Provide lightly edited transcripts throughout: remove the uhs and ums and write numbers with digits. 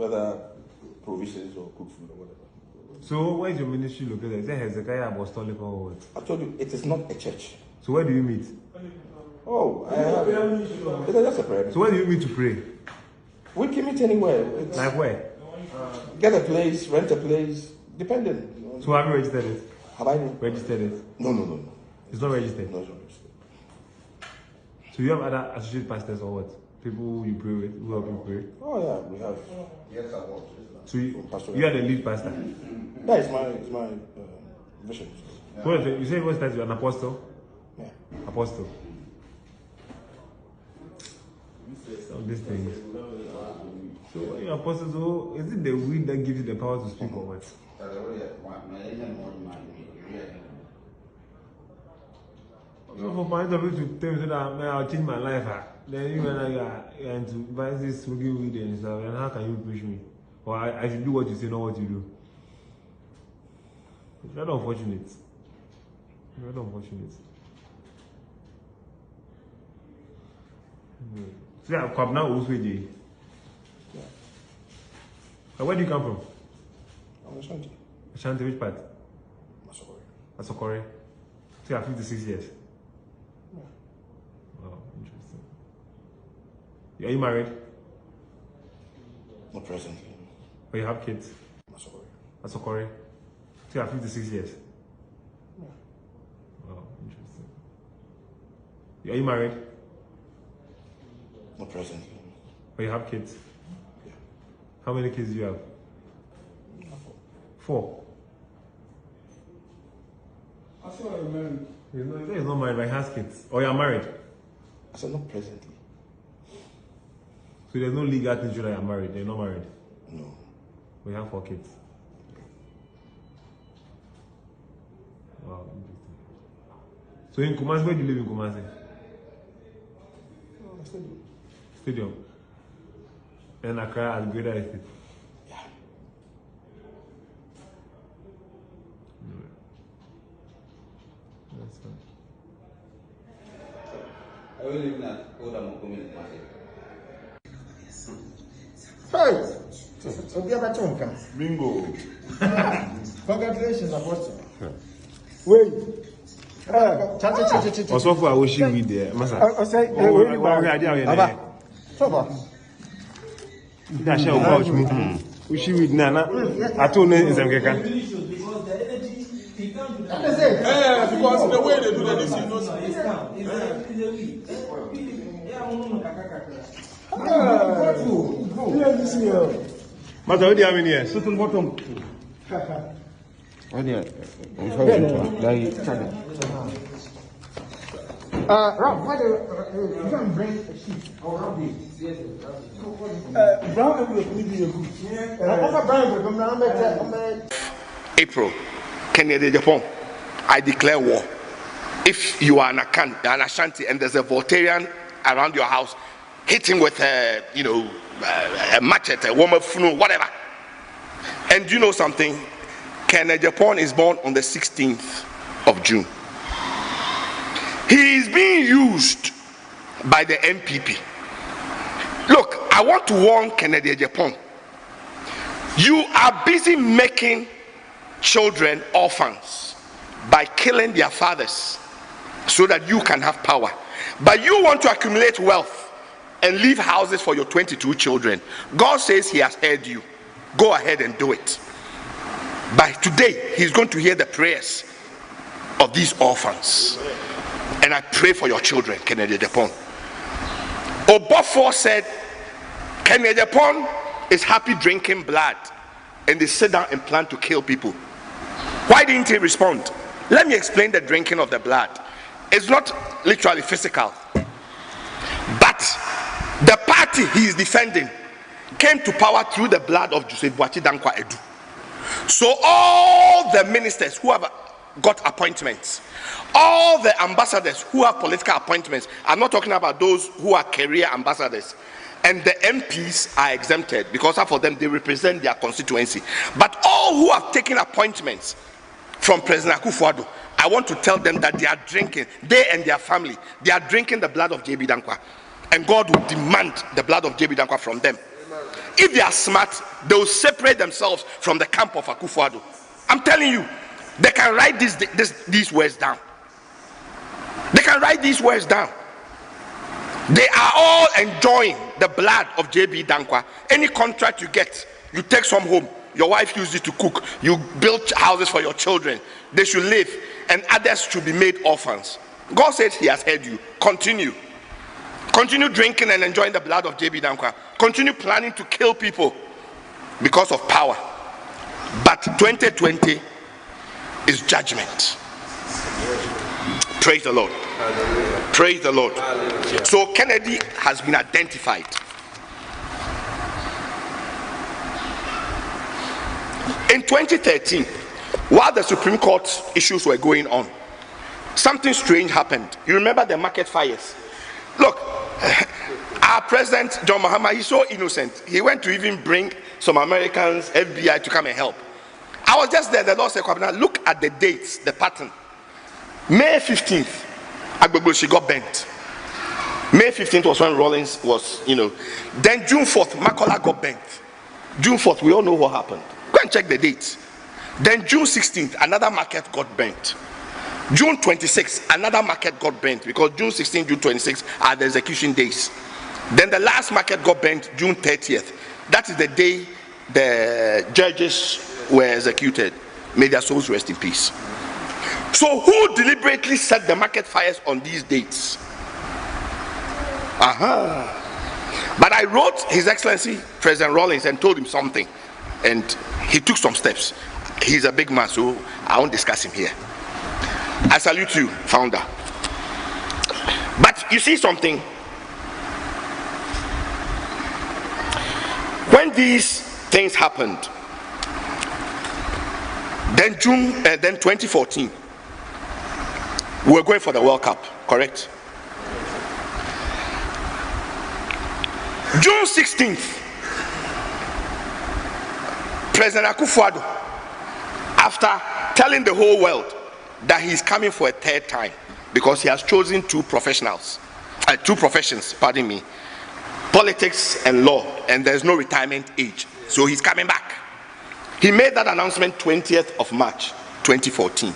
whether provisions or cook food or whatever. So where is your ministry located? Is it Hezekiah Apostolic or what? I told you, it is not a church. So where do you meet? Oh, it's just a prayer. So where do you meet to pray? We can meet anywhere. Like where? Get a place, rent a place, depending. So have you registered it? Have I registered it? No. It's not registered? No, it's not registered. So you have other associate pastors or what? People you pray with, who help you pray? Oh yeah, we have. Yes, I was. So you are the lead pastor? That is my vision. So what you say what's that? You're an apostle? Yeah. Apostle. All these things. So when you're apostle, so is it the wind that gives you the power to speak or what? So for point of view to tell me that I'll change my life, then you and I are into buy this smoking weed and stuff, and how can you push me? Or I should do what you say, not what you do. It's rather unfortunate. Rather unfortunate. So yeah, Kwabena Owusu Agyei. Yeah. So where do you come from? I'm Ashanti. Ashanti, which part? Masokore. Masokore. So you have 56 years. Yeah. Wow, interesting. Are you married? Not presently. Or you have kids? Masokore. Masokore. So you have 56 years. Yeah. Wow, interesting. Are you married? Not presently. Or you have kids? Yeah. How many kids do you have? 4. I saw you're married. He's not married, but he has kids. Or you're married? I said not presently. So there's no legal thing that you're married. You're not married. No. We have 4 kids. Wow, interesting. So in Kumasi, where do you live in Kumasi? Stadium. And Accra at Greater Estate. Yeah. That's fine. I will live in that old community. Hey! Bingo. Congratulations, Apostle. Wait. Also for I wish you with there, Masa. I say, That's how about me. Wish you with Nana. I told you is a Because the way they do that is Masa, what do you have in here? Certain bottom. Oh, yeah. Rob, why do you can bring a sheet or Rob this? Brown envelope need be a good. Brown envelope, April, Kennedy Japan, I declare war. If you are an Ashanti and there's a Voltarian around your house, hit him with a machete, a woman, whatever. And you know something? Kennedy Japan is born on the 16th of June. He is being used by the MPP. Look, I want to warn Kennedy Japan. You are busy making children orphans by killing their fathers so that you can have power. But you want to accumulate wealth and leave houses for your 22 children. God says he has heard you. Go ahead and do it. By today, he's going to hear the prayers of these orphans. And I pray for your children, Kennedy Japan. Obafo said, Kennedy Japan is happy drinking blood. And they sit down and plan to kill people. Why didn't he respond? Let me explain the drinking of the blood. It's not literally physical. But the party he is defending came to power through the blood of Joseph Boachi Dankwa Edu. So all the ministers who have got appointments, all the ambassadors who have political appointments, I'm not talking about those who are career ambassadors, and the MPs are exempted because for them they represent their constituency. But all who have taken appointments from President Akufo-Addo, I want to tell them that they are drinking, they and their family, they are drinking the blood of JB Dankwa, and God will demand the blood of JB Dankwa from them. If they are smart, they will separate themselves from the camp of Akufo-Addo. I'm telling you, they can write these words down. They can write these words down. They are all enjoying the blood of JB Dankwa. Any contract you get, you take some home. Your wife used it to cook. You build houses for your children. They should live, and others should be made orphans. God said he has heard you. Continue. Continue drinking and enjoying the blood of JB Dankwa. Continue planning to kill people because of power. But 2020 is judgment. Praise the Lord. Praise the Lord. So Kennedy has been identified. In 2013, while the Supreme Court issues were going on, something strange happened. You remember the market fires? Look, our president, John Mahama, he's so innocent. He went to even bring some Americans, FBI, to come and help. I was just there. The Lord said, Kwabena, look at the dates, the pattern. May 15th, Agbegboshi got bent. May 15th was when Rawlings was, Then June 4th, Makola got bent. June 4th, we all know what happened. Go and check the dates. Then June 16th, another market got bent. June 26th, another market got bent, because June 16th, June 26th are the execution days. Then the last market got bent June 30th. That is the day the judges were executed. May their souls rest in peace. So who deliberately set the market fires on these dates? But I wrote His Excellency President Rawlings and told him something, and he took some steps. He's a big man, so I won't discuss him here. I salute you, founder. But you see something? When these things happened, then 2014, we were going for the World Cup, correct? June 16th, President Akufo-Addo, after telling the whole world that he's coming for a third time because he has chosen two professions, politics and law, and there's no retirement age, so he's coming back. He made that announcement 20th of March 2014.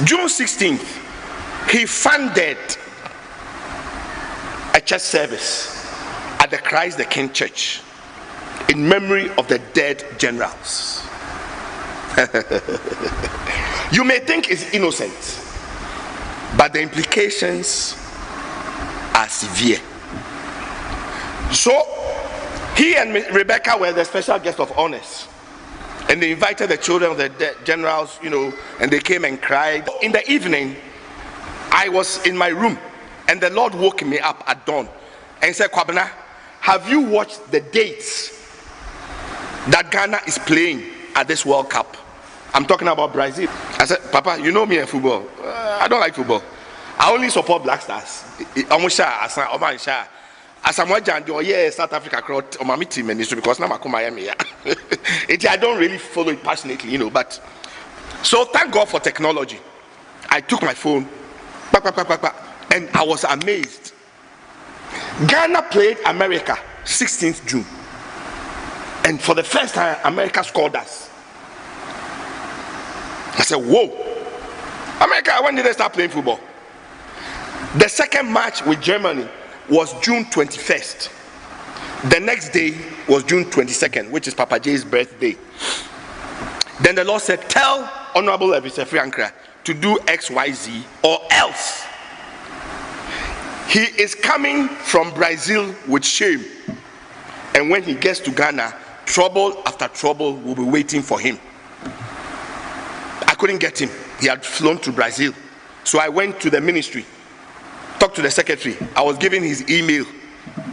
June 16th, he funded a church service at the Christ the King Church in memory of the dead generals. You may think it's innocent, but the implications are severe. So he and Rebecca were the special guest of honors, and they invited the children of the dead generals, and they came and cried. In the evening, I was in my room, and the Lord woke me up at dawn and said, Kwabena, have you watched the dates that Ghana is playing at this World Cup? I'm talking about Brazil. I said, Papa, you know me in football. I don't like football. I only support Black Stars. As I'm watching South Africa crowd on my team, because now I don't really follow it passionately, but so thank God for technology. I took my phone, and I was amazed. Ghana played America 16th June, and for the first time America scored us. I said, whoa, America, when did they start playing football? The second match with Germany was June 21st. The next day was June 22nd, which is Papa J's birthday. Then the Lord said, tell Honorable Ebise Friankra to do XYZ or else. He is coming from Brazil with shame. And when he gets to Ghana, trouble after trouble will be waiting for him. I couldn't get him. He had flown to Brazil. So I went to the ministry, talked to the secretary. I was given his email.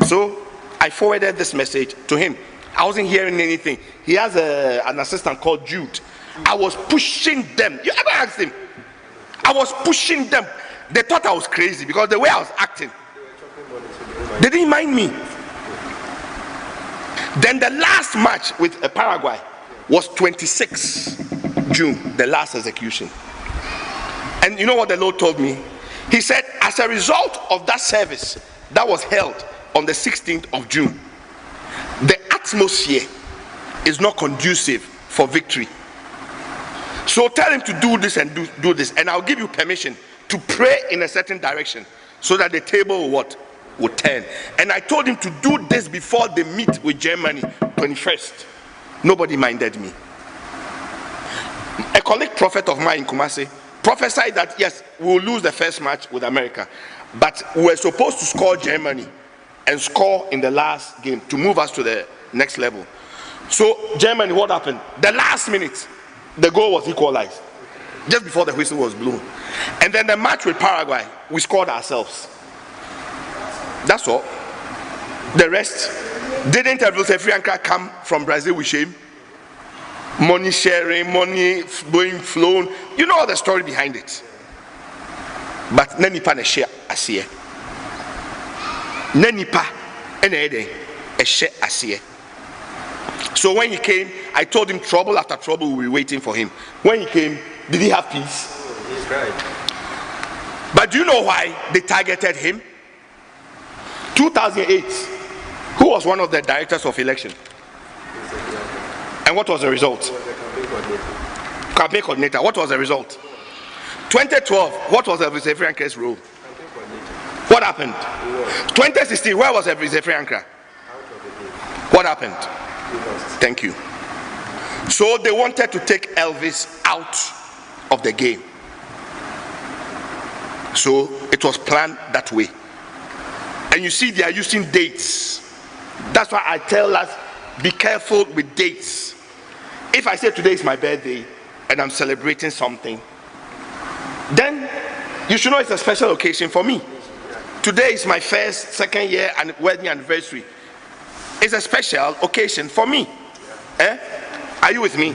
So I forwarded this message to him. I wasn't hearing anything. He has an assistant called Jude. I was pushing them. You ever asked him? I was pushing them. They thought I was crazy because the way I was acting. They didn't mind me. Then the last match with Paraguay was 26 June, the last execution. And you know what the Lord told me? He said, as a result of that service that was held on the 16th of June, atmosphere is not conducive for victory. So tell him to do this and do this, and I'll give you permission to pray in a certain direction so that the table will turn. And I told him to do this before they meet with Germany 21st. Nobody minded me. A colleague prophet of mine in Kumasi prophesied that yes, we'll lose the first match with America, but we're supposed to score Germany and score in the last game to move us to the next level. So Germany, what happened? The last minute, the goal was equalized just before the whistle was blown. And then the match with Paraguay, we scored ourselves. That's all. The rest, didn't Avyosefrianka come from Brazil with shame? Money sharing, money being flown. You know the story behind it. But Nenipa ne share asiye. Nenipa ene a share asiye. So when he came, I told him trouble after trouble we were waiting for him. When he came, did he have peace? He's right. But do you know why they targeted him? 2008, who was one of the directors of election? And what was the result? Campaign coordinator. What was the result? 2012, what was Avyosefrianka's role? What happened? 2016, where was Avyosefrianka? What happened? Thank you. So they wanted to take Elvis out of the game. So it was planned that way. And you see, they are using dates. That's why I tell us, be careful with dates. If I say today is my birthday and I'm celebrating something, then you should know it's a special occasion for me. Today is my first, second year and wedding anniversary. It's a special occasion for me. Are you with me?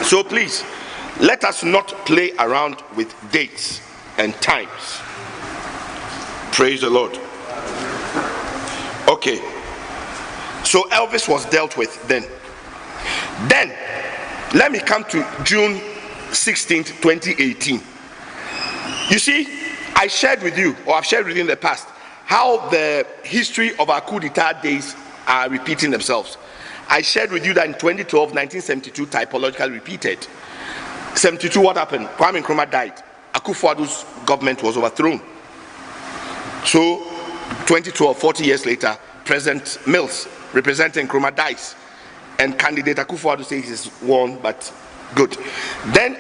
So please, let us not play around with dates and times. Praise the Lord. Okay. So Elvis was dealt with then. Then, let me come to June 16th, 2018. You see, I shared with you, or I've shared with you in the past, how the history of our coup d'etat days are repeating themselves. I shared with you that in 2012, 1972 typological repeated. 72, what happened? Kwame Nkrumah died. Akufo-Addo's government was overthrown. So, 2012, 40 years later, President Mills, representing Nkrumah, dies. And candidate Akufo-Addo says he's won, but good. Then,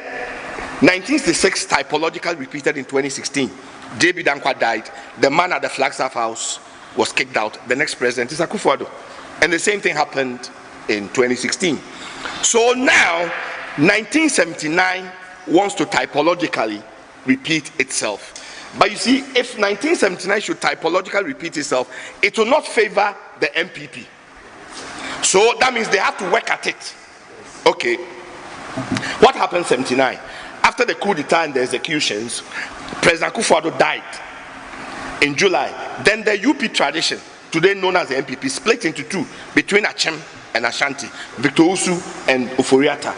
1966 typological repeated in 2016. J.B. Dankwa died. The man at the Flagstaff House was kicked out. The next president is Akufo-Addo. And the same thing happened in 2016. So now, 1979 wants to typologically repeat itself. But you see, if 1979 should typologically repeat itself, it will not favor the MPP. So that means they have to work at it. Okay. What happened in 79? After the coup d'etat and the executions, President Akufo-Addo died in July. Then the UP tradition, today known as the MPP, split into two between Achem and Ashanti, Victor Owusu and Oforiatta.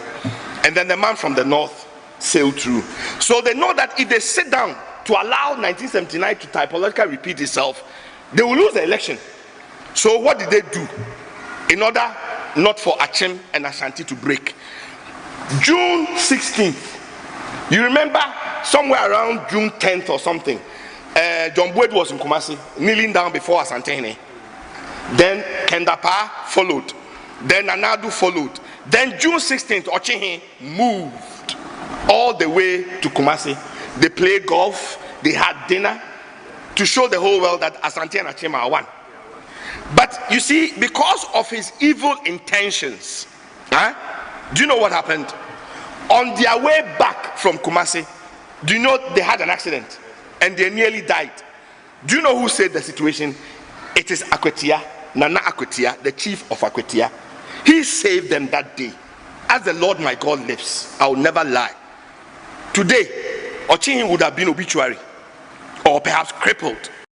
And then the man from the north sailed through. So they know that if they sit down to allow 1979 to typologically repeat itself, they will lose the election. So what did they do? In order not for Achem and Ashanti to break, June 16th, you remember somewhere around June 10th or something, John Boyd was in Kumasi, kneeling down before Asantehene. Then Kendapa followed. Then Nanadu followed. Then June 16th, Ochihe moved all the way to Kumasi. They played golf, they had dinner to show the whole world that Asante and Achem are one. But you see, because of his evil intentions, do you know what happened? On their way back from Kumasi, do you know they had an accident and they nearly died? Do you know who saved the situation? It is Akwetia, Nana Akwetia, the chief of Akwetia. He saved them that day. As the Lord my God lives, I will never lie. Today, Ochihin would have been obituary or perhaps crippled.